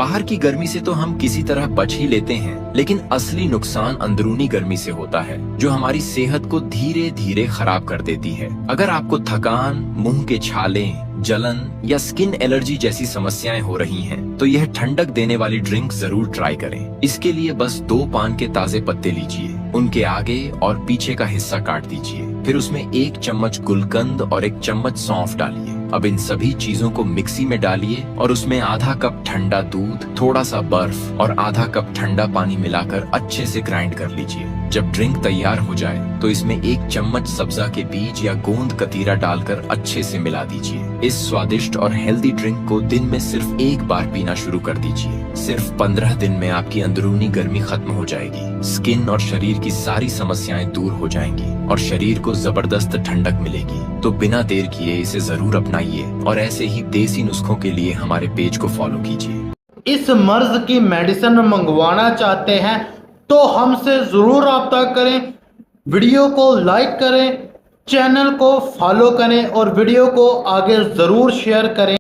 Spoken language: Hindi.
बाहर की गर्मी से तो हम किसी तरह बच ही लेते हैं, लेकिन असली नुकसान अंदरूनी गर्मी से होता है, जो हमारी सेहत को धीरे धीरे खराब कर देती है। अगर आपको थकान, मुंह के छाले, जलन या स्किन एलर्जी जैसी समस्याएं हो रही हैं, तो यह ठंडक देने वाली ड्रिंक जरूर ट्राई करें। इसके लिए बस 2 पान के ताजे पत्ते लीजिए, उनके आगे और पीछे का हिस्सा काट दीजिए, फिर उसमें 1 चम्मच गुलकंद और 1 चम्मच सौंफ डालिए। अब इन सभी चीजों को मिक्सी में डालिए और उसमें आधा कप ठंडा दूध, थोड़ा सा बर्फ और आधा कप ठंडा पानी मिलाकर अच्छे से ग्राइंड कर लीजिए। जब ड्रिंक तैयार हो जाए तो इसमें 1 चम्मच सब्जा के बीज या गोंद कतीरा डालकर अच्छे से मिला दीजिए। इस स्वादिष्ट और हेल्दी ड्रिंक को दिन में सिर्फ 1 बार पीना शुरू कर दीजिए। सिर्फ 15 दिन में आपकी अंदरूनी गर्मी खत्म हो जाएगी, स्किन और शरीर की सारी समस्याएं दूर हो जाएंगी और शरीर को जबरदस्त ठंडक मिलेगी। तो बिना देर किए इसे जरूर अपनाइए और ऐसे ही देसी नुस्खों के लिए हमारे पेज को फॉलो कीजिए। इस मर्ज की मेडिसिन मंगवाना चाहते हैं तो हमसे जरूर रब्ता करें। वीडियो को लाइक करें, चैनल को फॉलो करें और वीडियो को आगे जरूर शेयर करें।